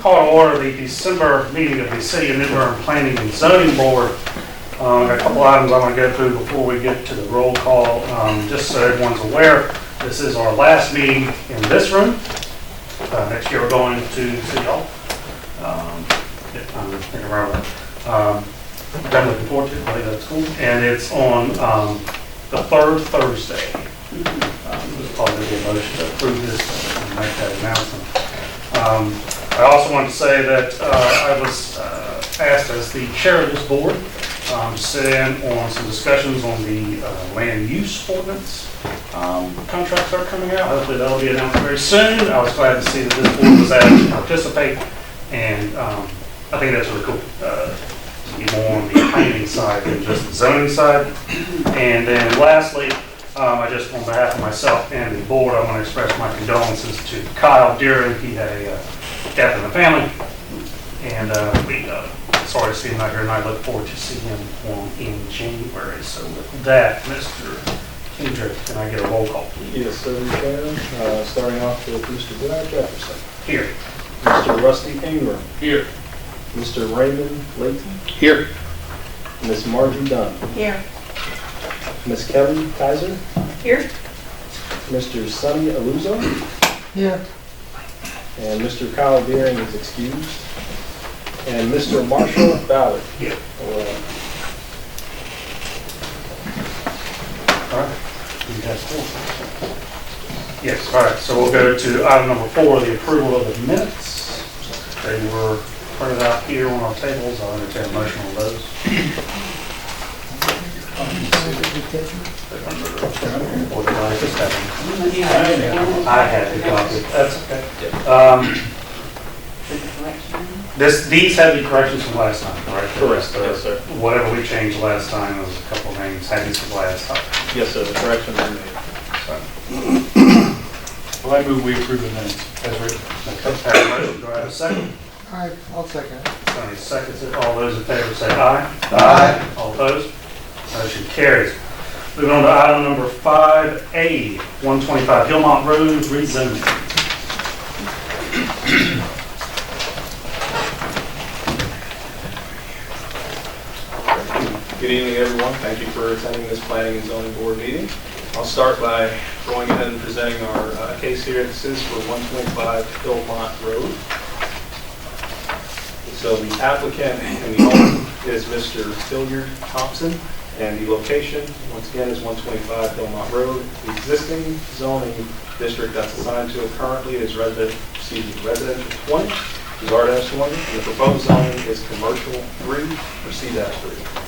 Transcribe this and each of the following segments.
Call to order the December meeting of the City of New Bern Planning and Zoning Board. Got a couple items I want to go through before we get to the roll call. Just so everyone's aware, this is our last meeting in this room. Next year we're going to City Hall. I'm looking forward to it. I think that's cool. And it's on the third Thursday. There's probably going to be a motion to approve this and make that announcement. I also want to say that I was asked as the chair of this board to sit in on some discussions on the land use ordinance. Contracts are coming out. Hopefully that'll be announced very soon. I was glad to see that this board was asked to participate, and I think that's really cool. To be more on the planning side than just the zoning side. And then lastly, I just, on behalf of myself and the board, I want to express my condolences to Kyle Deering. He had a death in the family, and we sorry to see him out here, and I look forward to seeing him in January. So with that, Mr. Kendrick, can I get a roll call, please? Yes, sir, we can. Starting off with Mr. Brad Jefferson. Here. Mr. Rusty Ingram. Here. Mr. Raymond Layton. Here. Miss Margie Dunn. Here. Miss Kelly Kaiser. Here. Mr. Sonny Aluzo. Here. And Mr. Kyle Deering is excused. And Mr. Marshall Ballard. Here. All right. You guys cool? Yes, all right. So we'll go to item number 4, the approval of the minutes. They were printed out here on our tables. I'll entertain a motion on those. I had the copy. That's okay. These have the corrections from last time, right? Correct. Yes, sir. Whatever we changed last time, there was a couple of names. Had these from last time. Yes, sir. The corrections are made. Well, I move we approve the minutes as written. Okay. Do I have a second? I'll second it. Sonny seconds it. All those in favor say aye. Aye. All opposed? Motion carries. Moving on to item number 5A, 125 Hillmont Road rezoning. Good evening, everyone. Thank you for attending this Planning and Zoning Board meeting. I'll start by going ahead and presenting our case here. This is for 125 Hillmont Road. So the applicant and the owner is Mr. Hilliard Thompson, and the location, once again, is 125 Hillmont Road. The existing zoning district that's assigned to it currently is residential 20, is R-20, and the proposed zoning is commercial 3 or C-3.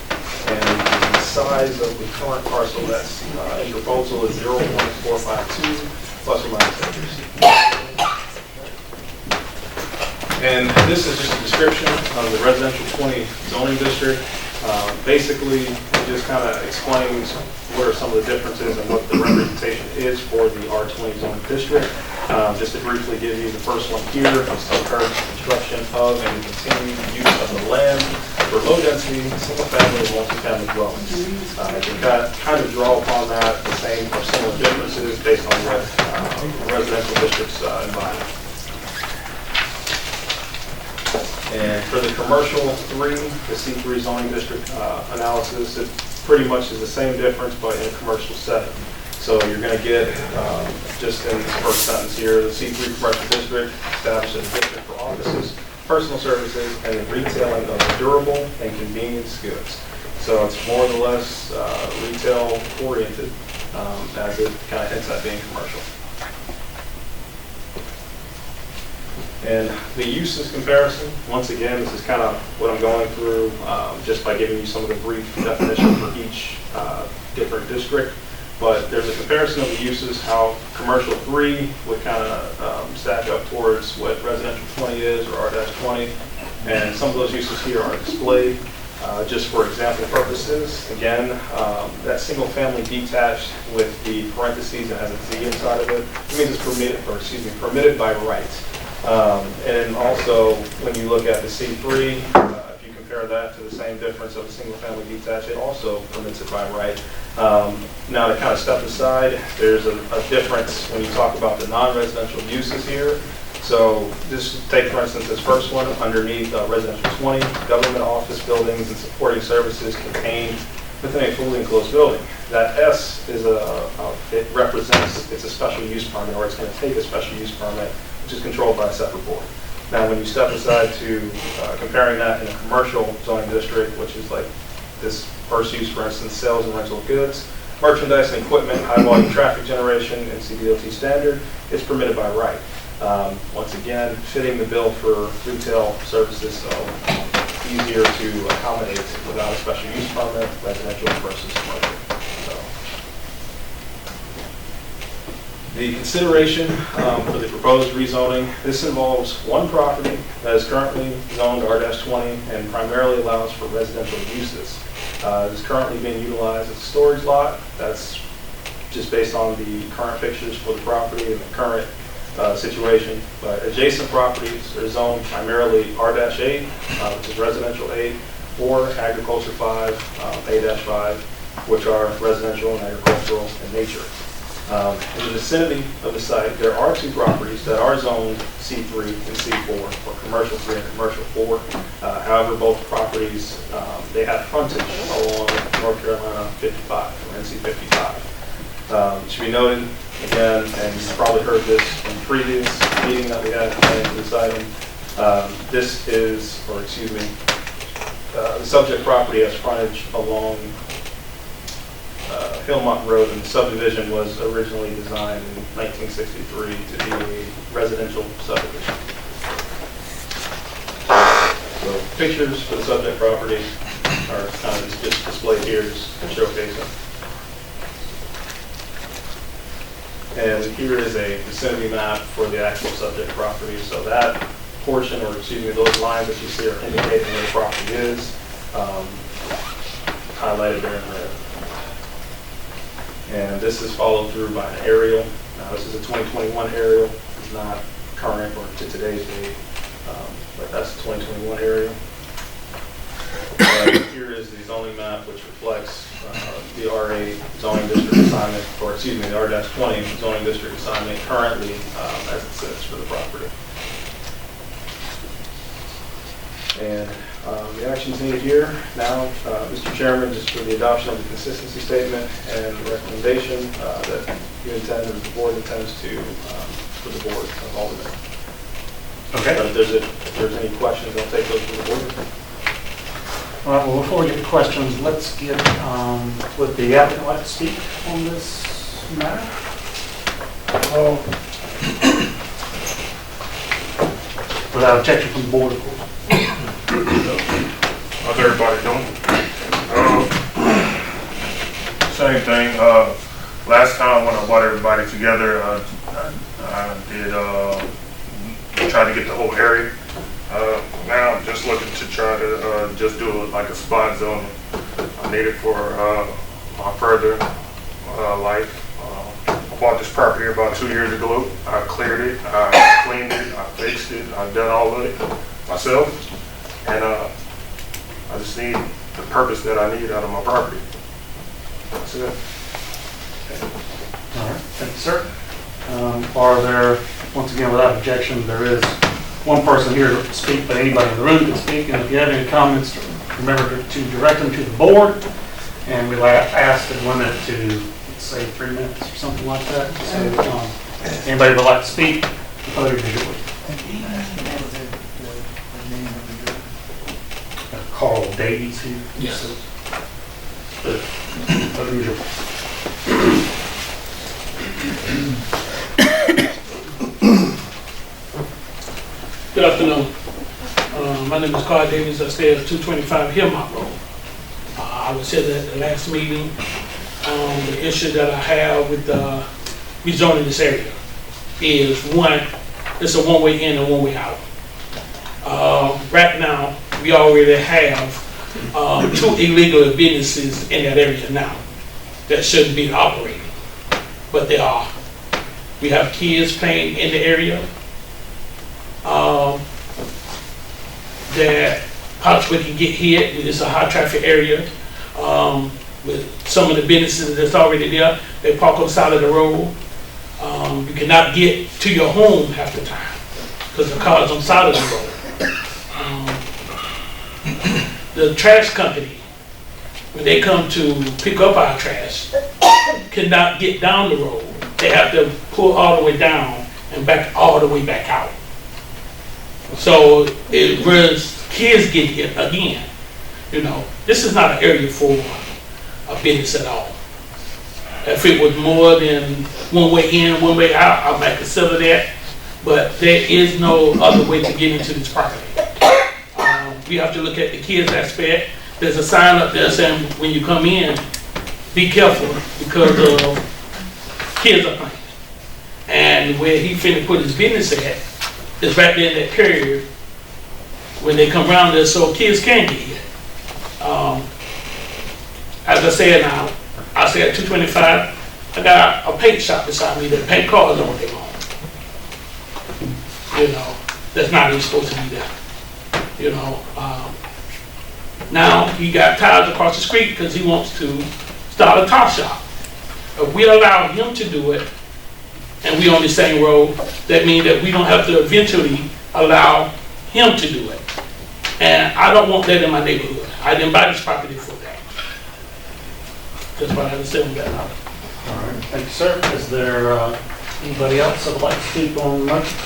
And the size of the current parcel that's in proposal is 0.452 plus or minus acres. And this is just a description of the residential 20 zoning district. Basically, it just kind of explains what are some of the differences and what the representation is for the R20 zoning district. Just to briefly give you the first one here, it's the current construction of and continued use of the land for low-density, single-family, and multifamily dwellings. You can kind of draw upon that the same or similar differences based on what residential districts environment. And for the commercial 3, the C3 zoning district analysis, it pretty much is the same difference, but in a commercial setting. So you're going to get, just in this first sentence here, the C3 commercial district established as a district for offices, personal services, and the retailing of durable and convenience goods. So it's more or less retail oriented, as it kind of hints at being commercial. And the uses comparison, once again, this is kind of what I'm going through just by giving you some of the brief definition for each different district. But there's a comparison of the uses, how commercial 3 would kind of stack up towards what residential 20 is, or R-20. And some of those uses here are displayed just for example purposes. Again, that single family detached with the parentheses that has a Z inside of it, it means it's permitted by right. And also, when you look at the C3, if you compare that to the same difference of a single-family detached, it also permits it by right. Now, to kind of step aside, there's a difference when you talk about the non-residential uses here. So just take, for instance, this first one, underneath residential 20, government office buildings and supporting services contained within a fully enclosed building. That S is it represents, it's a special use permit, or it's going to take a special use permit, which is controlled by a separate board. Now, when you step aside to comparing that in a commercial zoning district, which is like this first use, for instance, sales and rental of goods, merchandise and equipment, high volume traffic generation, and CDOT standard, it's permitted by right. Once again, fitting the bill for retail services, so easier to accommodate without a special use permit, residential versus commercial. So, the consideration for the proposed rezoning, this involves one property that is currently zoned R-20 and primarily allows for residential uses. It is currently being utilized as a storage lot. That's just based on the current fixtures for the property and the current situation. But adjacent properties are zoned primarily R-8, which is residential 8, or agriculture 5, A-5, which are residential and agricultural in nature. In the vicinity of the site, there are two properties that are zoned C3 and C4, or commercial 3 and commercial 4. However, both properties, they have frontage along North Carolina 55, or NC 55. It should be noted, again, and you've probably heard this in previous meeting that we had for this item, this is, or excuse me, the subject property has frontage along Hillmont Road, and the subdivision was originally designed in 1963 to be a residential subdivision. So pictures for the subject property are kind of just displayed here just to showcase them. And here is a vicinity map for the actual subject property. So that portion, or excuse me, those lines that you see are indicating where the property is, highlighted there in red. And this is followed through by an aerial. Now this is a 2021 aerial. It's not current or to today's date, but that's the 2021 aerial. Here is the zoning map, which reflects the RA zoning district assignment, or excuse me, the R-20 zoning district assignment currently as it sits for the property. And the actions needed here now, Mr. Chairman, just for the adoption of the consistency statement and the recommendation that you intend, or the board intends to, for the board of Alderman. Okay. But if there's any questions, I'll take those from the board. All right, well, before we get to questions, let's get, would the applicant like to speak on this matter? Without objection from the board, of course. How's everybody doing? Same thing. Last time when I brought everybody together, I did try to get the whole area. Now I'm just looking to try to just do it like a spot zone. I need it for my further life. I bought this property about 2 years ago. I cleared it, I cleaned it, I fixed it, I've done all of it myself. And I just need the purpose that I need out of my property. That's it. All right, thank you, sir. Are there, once again, without objection, there is one person here to speak, but anybody in the room can speak. And if you have any comments, remember to direct them to the board. And we'll ask to limit it to, let's say, 3 minutes or something like that. So anybody would like to speak, the podium is yours. Carl Davies here. Yes. So, the podium is yours. Good afternoon. My name is Carl Davies. I stay at 225 Hillmont Road. I was here at the last meeting. The issue that I have with rezoning this area is one, it's a one-way in and one-way out. Right now, we already have 2 illegal businesses in that area now that shouldn't be operating, but they are. We have kids playing in the area that possibly can get hit. It's a high traffic area with some of the businesses that's already there. They park on the side of the road. You cannot get to your home half the time. because the car's on the side of the road. The trash company, when they come to pick up our trash, cannot get down the road. They have to pull all the way down and back all the way back out. So it was kids get hit again. You know, this is not an area for a business at all. If it was more than one way in, one way out, I might consider that. But there is no other way to get into this property. We have to look at the kids aspect. There's a sign up there saying when you come in, be careful because kids are playing. And where he finna put his business at is right there in that period when they come around there so kids can get hit. As I said now, I stay at 225. I got a paint shop beside me that paint cars all day long. You know, that's not even supposed to be there. You know, now he got tires across the street because he wants to start a top shop. If we allow him to do it, and we on the same road, that means that we don't have to eventually allow him to do it. And I don't want that in my neighborhood. I didn't buy this property for that. That's what I understand with that. All right, thank you, sir. Is there anybody else that would like to speak on the motion?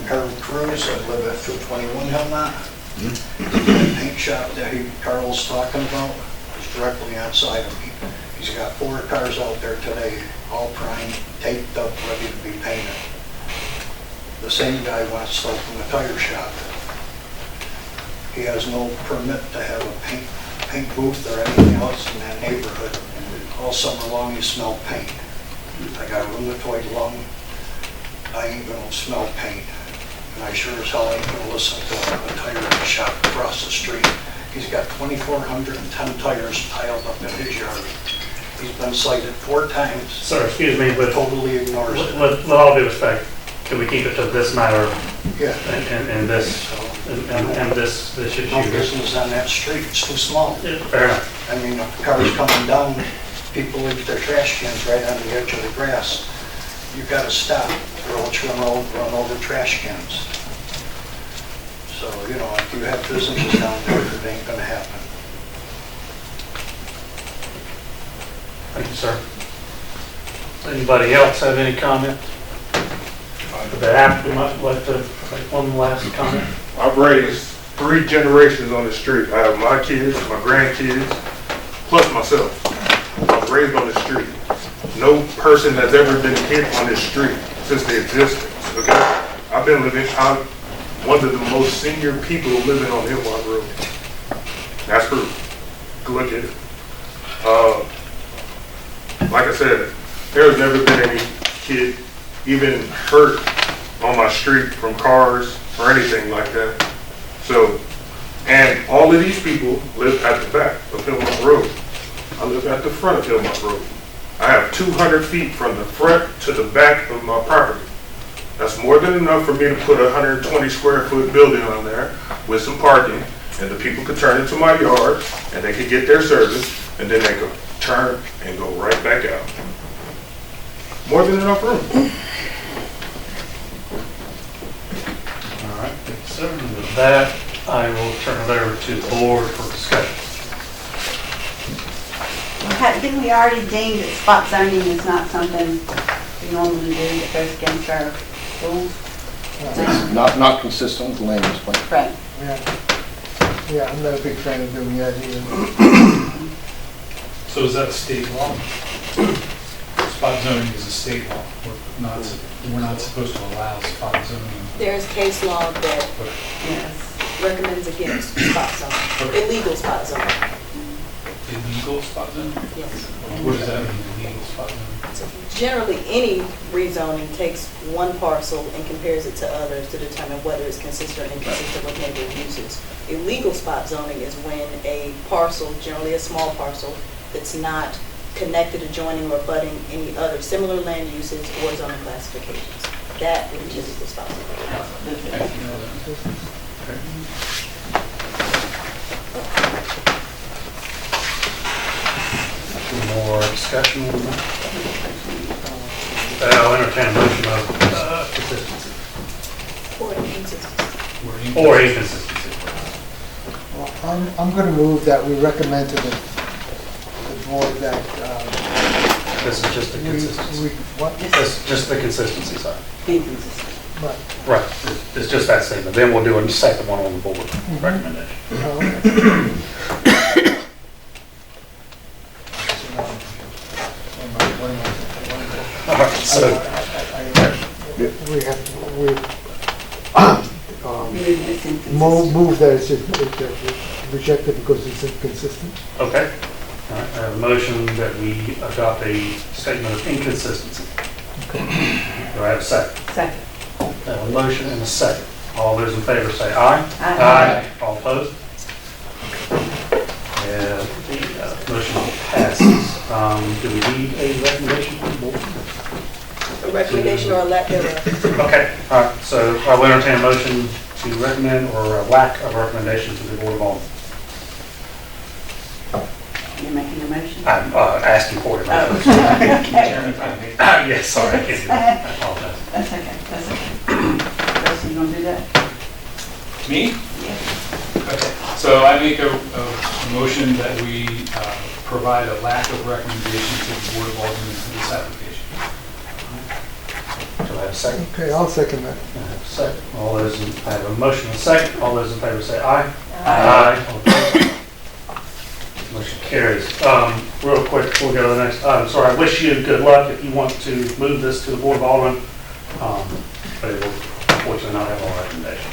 Carl Cruz, I live at 221 Hillmont. The paint shop that Carl's talking about is directly outside of me. He's got 4 cars out there today, all primed, taped up, ready to be painted. The same guy wants stuff from the tire shop. He has no permit to have a paint booth or anything else in that neighborhood. All summer long you smell paint. I got a rheumatoid lung. I ain't gonna smell paint. And I sure as hell ain't gonna listen to a tire shop across the street. He's got 2,410 tires piled up in his yard. He's been cited 4 times. Sir, excuse me, but Totally ignores it. with all due respect, can we keep it to this matter Yeah. and this issue? No business on that street, it's too small. Fair enough. I mean, if the car's coming down, people leave their trash cans right on the edge of the grass. You gotta stop, or else you're gonna run over trash cans. So, you know, if you have businesses down there, it ain't gonna happen. Thank you, sir. Anybody else have any comment? The applicant might like to make one last comment. I've raised 3 generations on the street. I have my kids, my grandkids, plus myself. I was raised on the street. No person has ever been hit on this street since the existence, okay? I'm one of the most senior people living on Hillmont Road. That's true. Look at it. Like I said, there's never been any kid even hurt on my street from cars or anything like that. So, and all of these people live at the back of Hillmont Road. I live at the front of Hillmont Road. I have 200 feet from the front to the back of my property. That's more than enough for me to put a 120 square foot building on there with some parking, and the people could turn into my yard, and they could get their service, and then they could turn and go right back out. More than enough room. All right, thank you, sir. And with that, I will turn it over to the board for discussion. Didn't we already deem that spot zoning is not something we normally do that goes against our rules? Not consistent with the land use plan. Right. Yeah, I'm not a big fan of doing that either. So is that a state law? Spot zoning is a state law. We're not supposed to allow spot zoning. There's case law that Yes. recommends against spot zoning, illegal spot zoning. Illegal spot zoning? Yes. What does that mean, illegal spot zoning? So generally, any rezoning takes one parcel and compares it to others to determine whether it's consistent or inconsistent with neighboring uses. Illegal spot zoning is when a parcel, generally a small parcel, that's not connected, adjoining, or abutting any other similar land uses or zoning classifications. That would be illegal spot zoning. inconsistence. Any more discussion on that? I'll entertain a motion of consistency. Or inconsistency. Or inconsistency. Well, I'm going to move that we recommend to the board that This is just the consistency. what? This is just the consistency side. Inconsistent. Right. Right, it's just that statement. Then we'll do a second one on the board recommendation. Oh, okay. All right, so, We have, Move this inconsistent. move that it's rejected because it's inconsistent. okay. All right, I have a motion that we adopt a statement of inconsistency. Do I have a second? Second. I have a motion and a second. All those in favor say aye. Aye. All opposed? And the motion passes. Do we need a recommendation from the board? A recommendation or a lack thereof. Okay, all right, so I'll entertain a motion to recommend or a lack of recommendation to the Board of Aldermen. You're making a motion? I'm asking for it. Oh. Yes, sorry, I can't do that. I apologize. That's okay, that's okay. Chris, you gonna do that? Me? Yeah. Okay, so I make a motion that we provide a lack of recommendation to the Board of Aldermen for this application. Do I have a second? Okay, I'll second that. I have a second. All those, I have a motion and a second. All those in favor say aye. Aye. All opposed? Motion carries. Real quick before we go to the next item, sorry, I wish you good luck if you want to move this to the Board of Aldermen, but it will unfortunately not have our recommendation.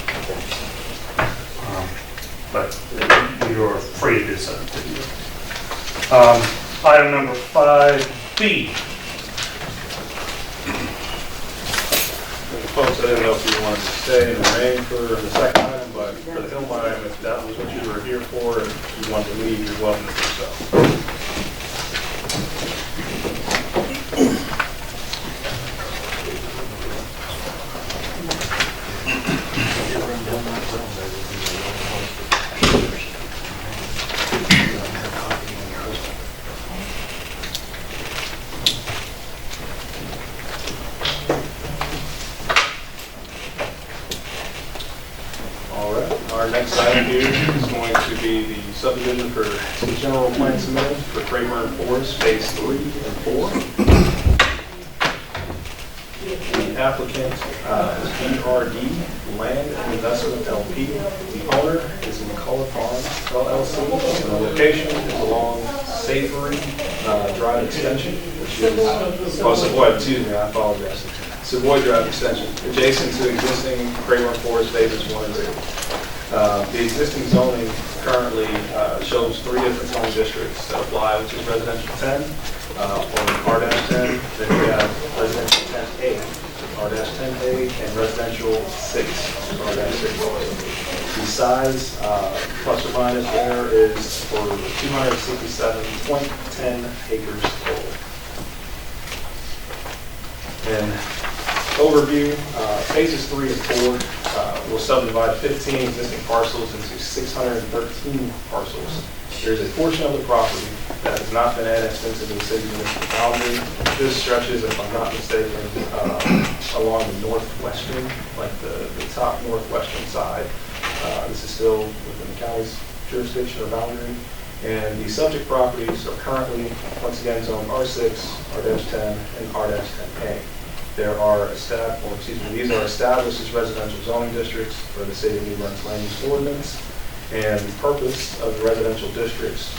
But you're free to do so. Item number 5B. Folks, I didn't know if you wanted to stay and remain for the second item, but for the Hillmont item, if that was what you were here for, and you wanted to leave, you're welcome to do so. All right, our next item here is going to be the subdivision for the general plan submitted for Craeberne Forest, Phase 3 and 4. The applicant is BRD Land and Investment LP. The owner is McCullough Farms LLC. And the location is along Savoy Drive Extension, which is, Savoy, excuse me, I apologize. Savoy Drive Extension, adjacent to existing Craeberne Forest Phases 1 and 2. The existing zoning currently shows 3 different zoning districts that apply, which is residential 10, or R-10, then we have residential 10A, R-10A, and residential 6, R-6. The size, plus or minus there, is for 267.10 acres total. And overview, phases 3 and 4 will subdivide 15 existing parcels into 613 parcels. There's a portion of the property that has not been annexed into the city municipal boundary. This stretches, if I'm not mistaken, along the northwestern, like the top northwestern side. This is still within the county's jurisdiction or boundary. And the subject properties are currently, once again, zoned R6, R-10, and R-10A. These are established as residential zoning districts for the city of New Bern's land use ordinance. And the purpose of the residential districts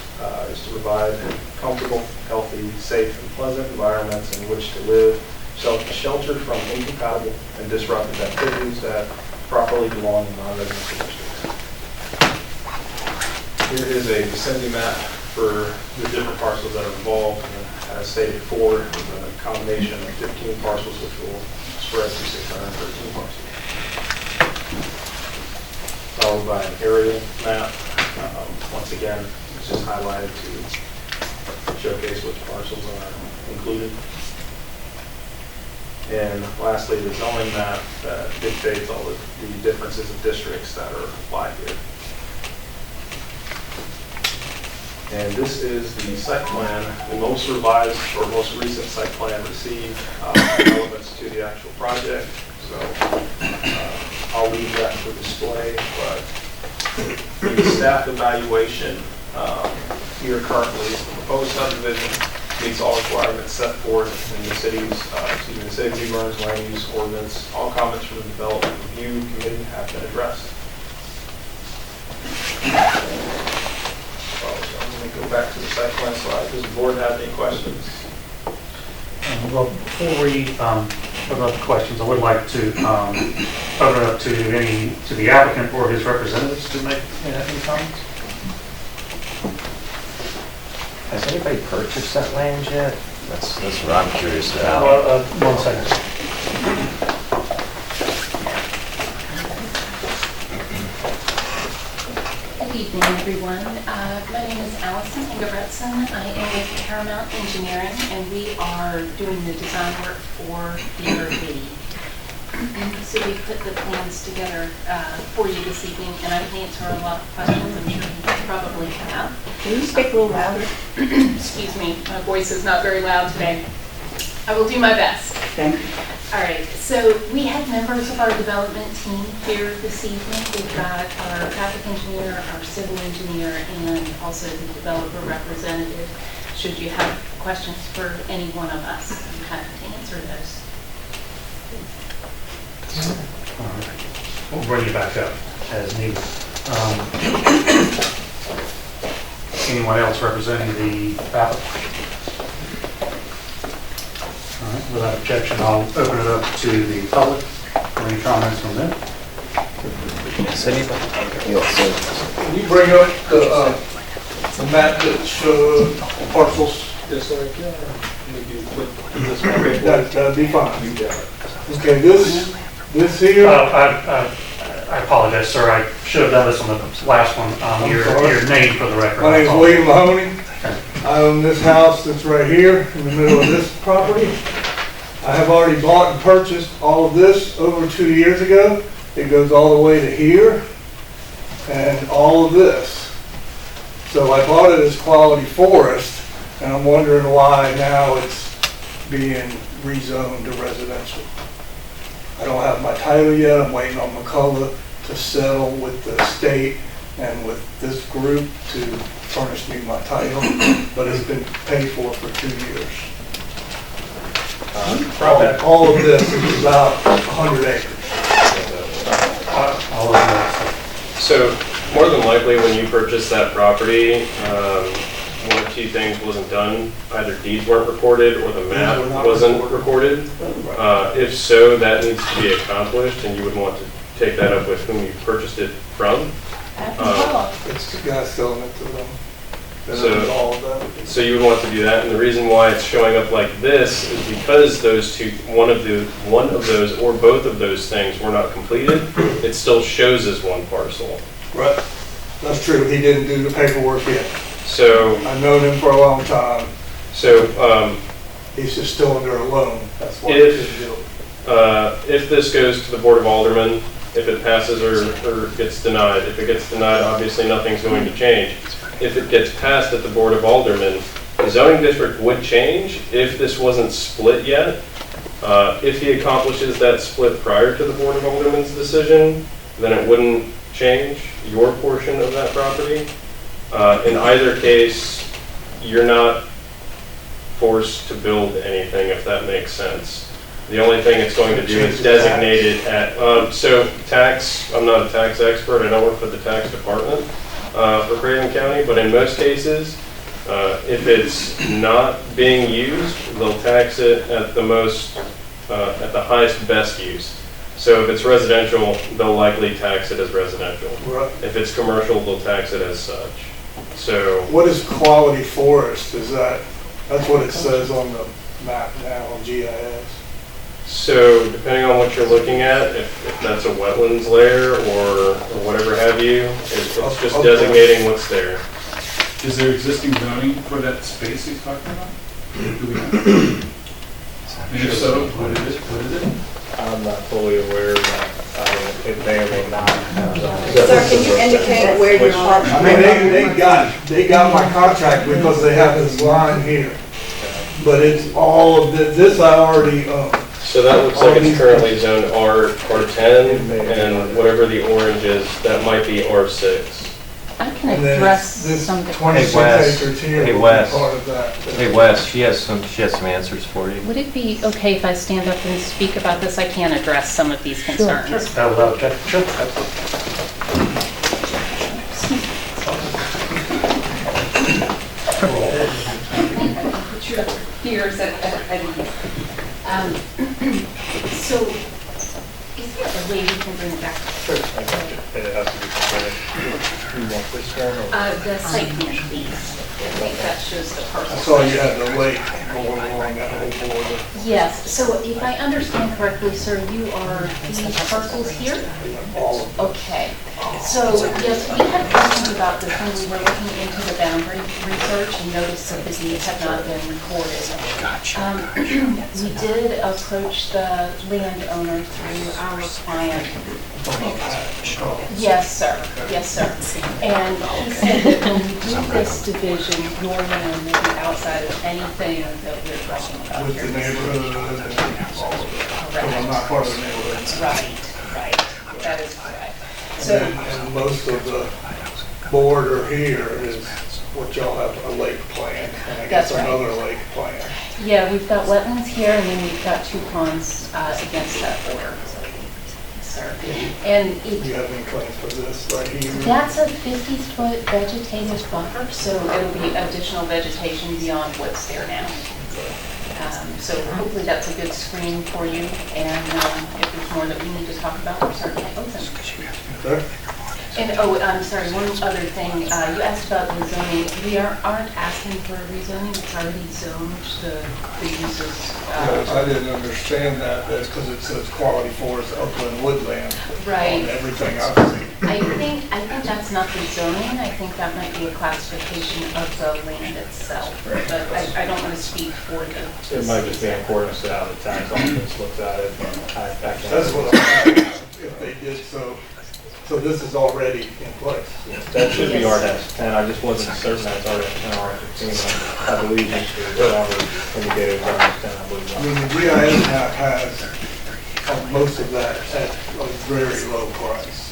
is to provide comfortable, healthy, safe, and pleasant environments in which to live, sheltered from incompatible and disruptive activities that properly belong in non-residential districts. Here is a vicinity map for the different parcels that are involved. And as stated before, a combination of 15 parcels which will spread to 613 parcels. Followed by an aerial map. Once again, it's just highlighted to showcase which parcels are included. And lastly, the zoning map that dictates all the differences of districts that are applied here. And this is the site plan, the most revised or most recent site plan received, elements to the actual project. So I'll leave that for display, but the staff evaluation here currently, the proposed subdivision meets all requirements set forth in the city's, the city of New Bern's land use ordinance. All comments from the development review committee have been addressed. So I'm going to go back to the site plan slide. Does the board have any questions? Well, before we open up the questions, I would like to open it up to the applicant or his representatives to make any comments. Has anybody purchased that land yet? That's what I'm curious about. Well, 1 second. Good evening, everyone. My name is Allison Ingebretson. I am with Paramount Engineering, and we are doing the design work for the RV. So we put the plans together for you this evening, and I can answer a lot of questions I'm sure you probably have. Can you speak a little louder? Excuse me, my voice is not very loud today. I will do my best. Thank you. All right, so we have members of our development team here this evening. We've got our traffic engineer, our civil engineer, and also the developer representative. Should you have questions for any one of us, I'm happy to answer those. All right. We'll bring you back up as needed. Anyone else representing the applicant? All right, without objection, I'll open it up to the public for any comments from them. Can you bring up the map that showed parcels? Yes, sir. That'd be fine. Okay, this here. I apologize, sir. I should have done this on the last one. Your name for the record. My name's William Mahoney. I own this house that's right here in the middle of this property. I have already bought and purchased all of this over 2 years ago. It goes all the way to here and all of this. So I bought it as quality forest, and I'm wondering why now it's being rezoned to residential. I don't have my title yet. I'm waiting on McCullough to settle with the state and with this group to furnish me my title, but it's been paid for 2 years. All of this is about 100 acres. So more than likely when you purchased that property, one of two things wasn't done. Either deeds weren't recorded or the map wasn't recorded. If so, that needs to be accomplished, and you would want to take that up with whom you purchased it from. It's the guy selling it to them. So you would want to do that, and the reason why it's showing up like this is because those two, one of those or both of those things were not completed. It still shows as one parcel. Right. That's true. He didn't do the paperwork yet. So I've known him for a long time. So he's just still under a loan. That's what if this goes to the Board of Aldermen, if it passes or gets denied. If it gets denied, obviously nothing's going to change. If it gets passed at the Board of Aldermen, the zoning district would change if this wasn't split yet. If he accomplishes that split prior to the Board of Aldermen's decision, then it wouldn't change your portion of that property. In either case, you're not forced to build anything, if that makes sense. The only thing it's going to do is designate it at, so tax, I'm not a tax expert, I don't work for the tax department for Craeberne County, but in most cases, if it's not being used, they'll tax it at the at the highest best use. So if it's residential, they'll likely tax it as residential. Right. If it's commercial, they'll tax it as such. So what is quality forest? That's what it says on the map now on GIS. So depending on what you're looking at, if that's a wetlands layer or whatever have you, it's just designating what's there. Is there existing zoning for that space he's talking about? Do we have? And if so, what is it? I'm not fully aware of that. It may or may not. Sir, can you indicate where your parking? I mean, they got my contract because they have this line here. But it's all of this I already own. So that looks like it's currently zoned R10, and whatever the orange is, that might be R6. I can And then address this some of the 26 Wes. acres here Hey, will be Wes. part of that. Hey Wes, she has some answers for you. Would it be okay if I stand up and speak about this? I can address some of these concerns. Sure. Put your ears at ease. So, is there a way we can bring it back? It has to be presented. You want this one or? The site plan, please. I think that shows the parcel. I saw you had the lake going along that whole border. Yes, so if I understand correctly, sir, you are these parcels here? Okay, so yes, we had questions about this when we were looking into the boundary research and noticed that the deeds have not been recorded. We did approach the landowner through our client. Yes, sir, yes, sir. And he said that when we do this division, your land will be outside of anything that we're talking about With here. the neighborhood and all of it. Because I'm not part of the neighborhood. Right, that is correct. So, And most of the border here is what y'all have a lake plan, and I guess That's right. another lake plan. yeah, we've got wetlands here, and then we've got 2 ponds against that border. Sir. And Do you have any plans for this right here? that's a 50-foot vegetative buffer, so it'll be additional vegetation beyond what's there now. So hopefully that's a good screen for you, and if there's more that we need to talk about, we're certainly open. Sir? And, oh, I'm sorry, one other thing, you asked about the zoning. We aren't asking for a rezoning, it's already zoned, the uses. I didn't understand that, that's because it says quality forest upland woodland. Right. On everything I've seen. I think that's not the zoning, I think that might be a classification of the land itself, but I don't want to speak for the. It might just be in accordance to how the tax office looks at it. That's what I'm saying, if they did so. So this is already in place. That should be R-10. I just wasn't certain that it's already 10 or 15. I believe Mr. Robert indicated R-10, I believe. I mean, the GIS map has most of that at a very low price.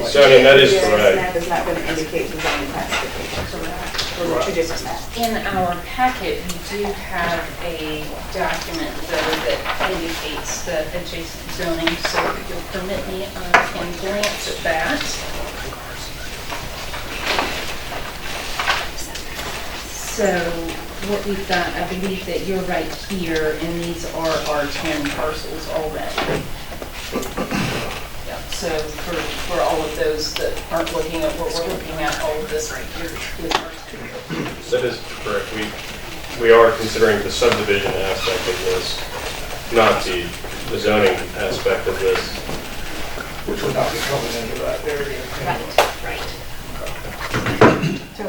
So, I mean, that is This correct. map is not going to indicate the zoning classification, correct? Or the 2 different maps. In our packet, we do have a document though that indicates the adjacent zoning, so if you'll permit me, I can glance at that. So what we've got, I believe that you're right here, and these are our 10 parcels already. Yeah, so for all of those that aren't looking at what we're looking at, all of this right here is our 10. That is correct. We are considering the subdivision aspect of this, not the zoning aspect of this. Which would not be coming into that area. Right. So,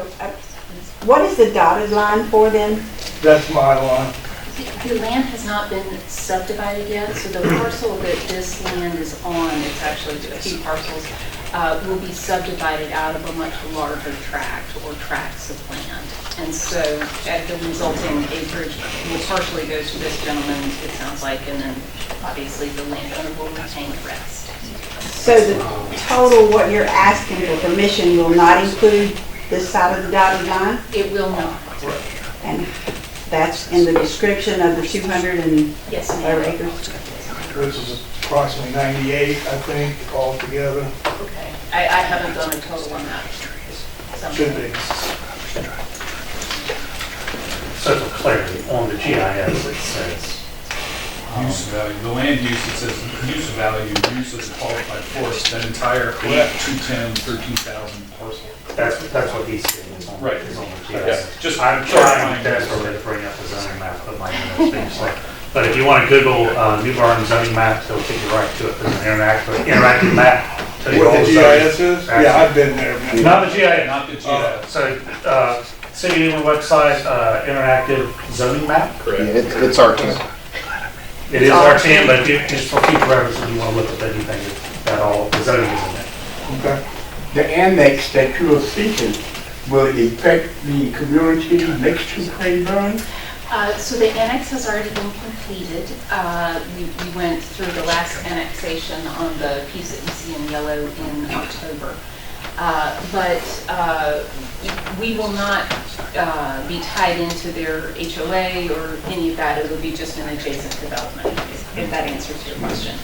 what is the dotted line for then? That's my line. The land has not been subdivided yet, so the parcel that this land is on, it's actually a few parcels, will be subdivided out of a much larger tract or tracts of land. And so the resulting acreage will partially go to this gentleman, it sounds like, and then obviously the landowner will retain the rest. So the total, what you're asking for permission will not include this side of the dotted line? It will not. And that's in the description of the 200 and Yes, whatever ma'am. acres? Which is approximately 98, I think, altogether. Okay. I haven't done a total on that. Should be. So for clarity, on the GIS, it says, Use value, the land use, it says use value, use as a qualified forest, that entire 210, 13,000 parcel. that's what he's saying is on, Right. is on the Yeah, GIS. just I'm trying desperately to bring up the zoning map, but my internet's being slow. But if you want to Google New Bern zoning map, it'll take you right to it. There's an interactive map. Tell you all What the GIS is? Yeah, I've been there. man. Not the GIS. Not the GIS. So, City of Hilliard website, interactive zoning map. Correct. It's R10. It is R10, but if you, just for future reference, if you want to look at anything, that all, the zoning is in there. Okay. The annex that you are seeking, will it affect the community next to Craeberne? So the annex has already been completed. We went through the last annexation on the piece that you see in yellow in October. But we will not be tied into their HOA or any of that. It will be just an adjacent development, if that answers your question.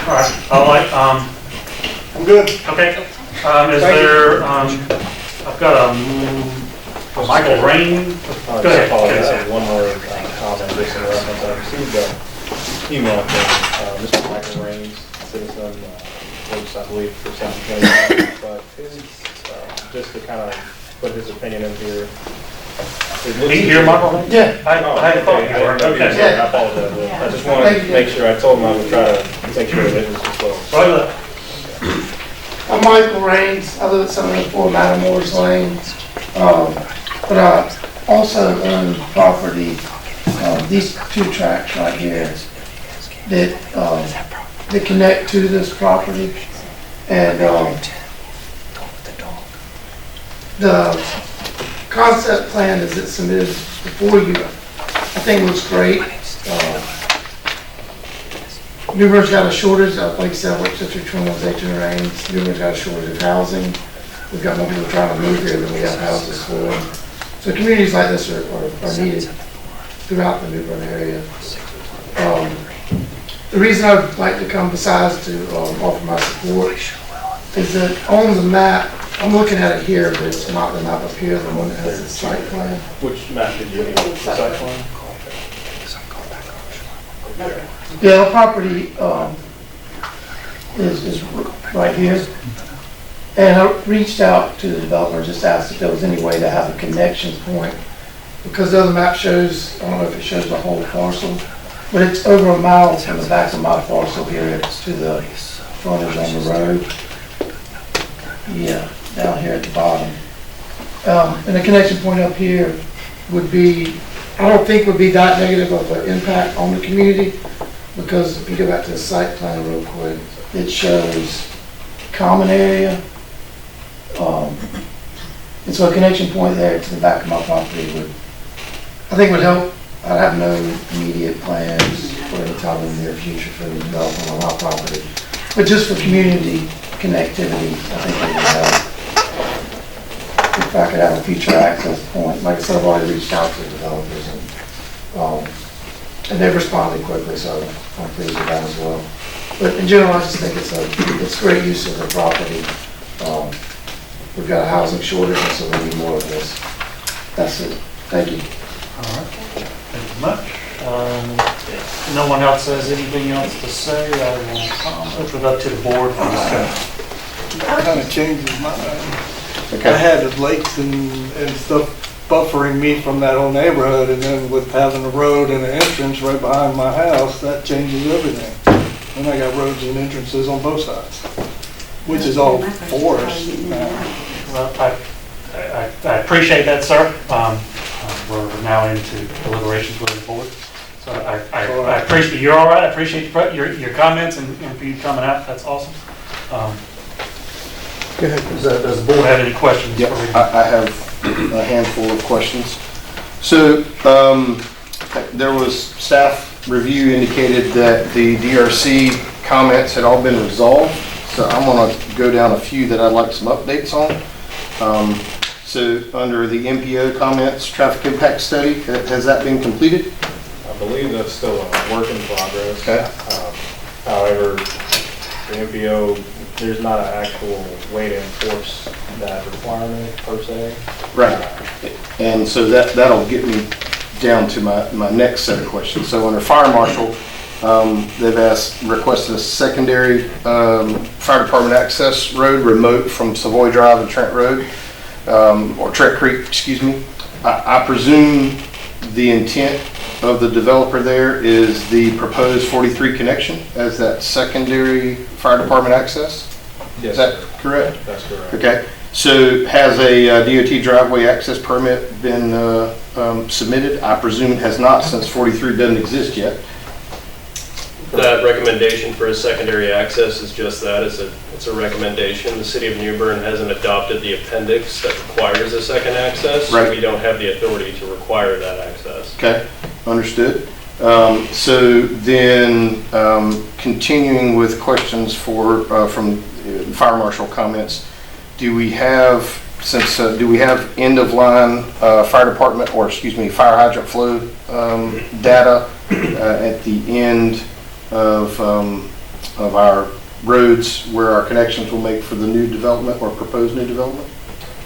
All right, all right, I'm good. okay. Is there, I've got a Michael Rain. I Go ahead. apologize, I have one more comment just in reference. I received an email from Mr. Michael Raines, citizen, works, I believe, for South County. But his, just to kind of put his opinion in here. Did you hear Michael? Yeah. I thought you were. Okay. I apologize. I just wanted to make sure, I told him I would try to make sure that it was as well. Right up. I'm Michael Raines. I live at 704 Matamore's Lane. But I also own property, these two tracks right here that connect to this property. And the concept plan as it's submitted before you, I think looks great. Newburgh's got a shortage of, like I said, what District 21's agent range. Newburgh's got a shortage of housing. We've got more people trying to move here than we have houses for. So communities like this are needed throughout the New Bern area. The reason I would like to come besides to offer my support is that on the map, I'm looking at it here, but it's not the map up here, the one that has the site plan. Which map did you get? The site plan? Yeah, the property is right here. And I reached out to the developer, just asked if there was any way to have a connection point. Because the other map shows, I don't know if it shows the whole parcel, but it's over a mile from the back of my parcel here to the frontage on the road. Yeah, down here at the bottom. And the connection point up here would be, I don't think would be that negative of an impact on the community, because if you go back to the site plan real quick, it shows common area. And so a connection point there to the back of my property would, I think would help. I have no immediate plans for any time in the near future for the development on my property. But just for community connectivity, I think it would help. If I could have a future access point, like I said, I've already reached out to the developers and they've responded quickly, so I'm pleased with that as well. But in general, I just think it's great use of the property. We've got a housing shortage, and so we need more of this. That's it. Thank you. All right. Thank you much. No one else has anything else to say. I will open it up to the board for discussion. Kind of changes my mind. I had the lakes and stuff buffering me from that whole neighborhood, and then with having a road and an entrance right behind my house, that changes everything. And I got roads and entrances on both sides, which is all forest now. Well, I appreciate that, sir. We're now into deliberations with the board. So I appreciate, you're all right. I appreciate your comments and for you coming out. That's awesome. Go ahead. Does the board have any questions? Yeah, I have a handful of questions. So there was staff review indicated that the DRC comments had all been resolved. So I'm going to go down a few that I'd like some updates on. So under the MPO comments, traffic impact study, has that been completed? I believe that's still a work in progress. Okay. However, the MPO, there's not an actual way to enforce that requirement per se. Right. And so that'll get me down to my next set of questions. So under fire marshal, they've requested a secondary fire department access road remote from Savoy Drive and Trent Road, or Trent Creek, excuse me. I presume the intent of the developer there is the proposed 43 connection as that secondary fire department access? Yes. Is that correct? That's correct. Okay. So has a DOT driveway access permit been submitted? I presume it has not, since 43 doesn't exist yet. That recommendation for a secondary access is just that, it's a recommendation. The city of New Bern hasn't adopted the appendix that requires a second access. So Right. we don't have the authority to require that access. Okay, understood. So then, continuing with questions from fire marshal comments, do we have end of line fire department, or excuse me, fire hydrant flow data at the end of our roads where our connections will make for the new development or proposed new development?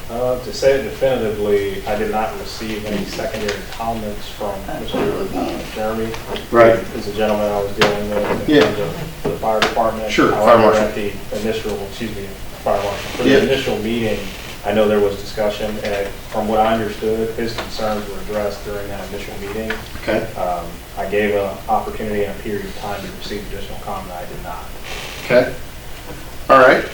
To say it definitively, I did not receive any secondary comments from Mr. Jeremy. Right. Who's the gentleman I was dealing with in Yeah. terms of the fire department. Sure, fire However, marshal. at the initial, fire marshal. For Yeah. the initial meeting, I know there was discussion, and from what I understood, his concerns were addressed during that initial meeting. Okay. I gave an opportunity and a period of time to receive additional comment. I did not. Okay. All right.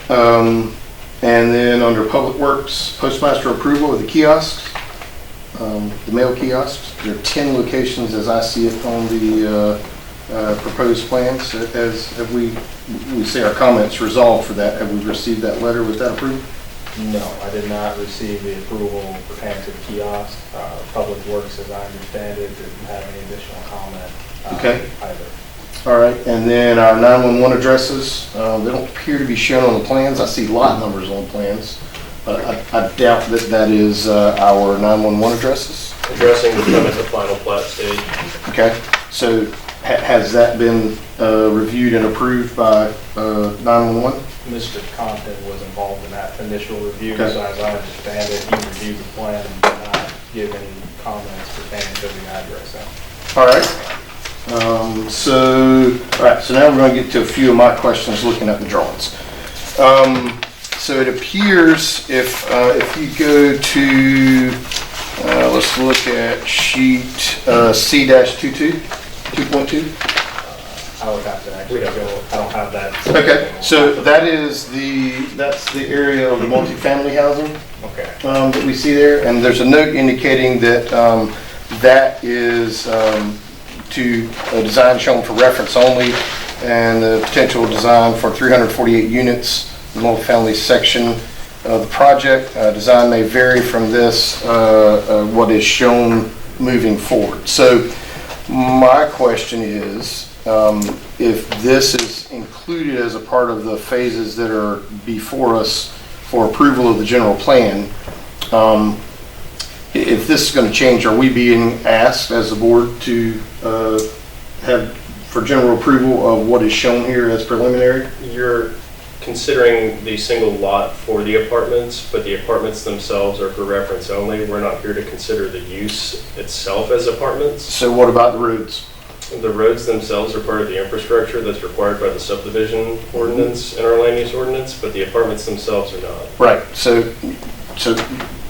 And then under Public Works, postmaster approval of the kiosks, the mail kiosks. There are 10 locations as I see it on the proposed plans. Have we say our comments resolved for that. Have we received that letter? Was that approved? No, I did not receive the approval pertaining to the kiosk. Public Works, as I understand it, didn't have any additional comment Okay. either. All right, and then our 911 addresses, they don't appear to be shown on the plans. I see lot numbers on the plans, but I doubt that that is our 911 addresses. Addressing will come at the final plat stage. Okay, so has that been reviewed and approved by 911? Mr. Compton was involved in that initial review, Okay. so as I understand it, he reviewed the plan and did not give any comments pertaining to the address. All right. So now we're going to get to a few of my questions looking at the drawings. So it appears if you go to, let's look at sheet C-22, 2.2. I would have to actually go, I don't have that. Okay, so that's the area of the multifamily housing Okay. that we see there, and there's a note indicating that that is to a design shown for reference only, and the potential design for 348 units, the multifamily section of the project. Design may vary from this, what is shown moving forward. So my question is, if this is included as a part of the phases that are before us for approval of the general plan, if this is going to change, are we being asked as a board to have for general approval of what is shown here as preliminary? You're considering the single lot for the apartments, but the apartments themselves are for reference only. We're not here to consider the use itself as apartments. So what about the roads? The roads themselves are part of the infrastructure that's required by the subdivision ordinance and our land use ordinance, but the apartments themselves are not. Right, so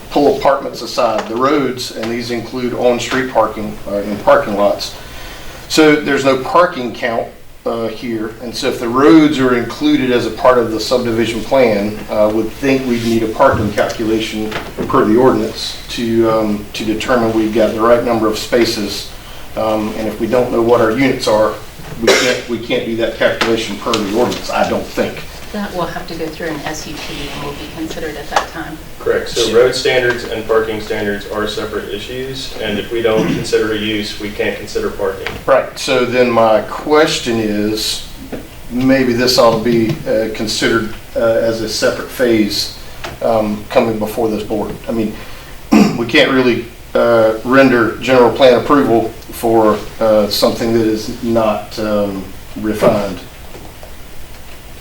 pull apartments aside, the roads, and these include on-street parking in parking lots. So there's no parking count here, and so if the roads are included as a part of the subdivision plan, would think we'd need a parking calculation per the ordinance to determine we've got the right number of spaces. And if we don't know what our units are, we can't do that calculation per the ordinance, I don't think. That will have to go through an SUP and will be considered at that time. Correct. So road standards and parking standards are separate issues, and if we don't consider a use, we can't consider parking. Right, so then my question is, maybe this ought to be considered as a separate phase coming before this board. I mean, we can't really render general plan approval for something that is not refined.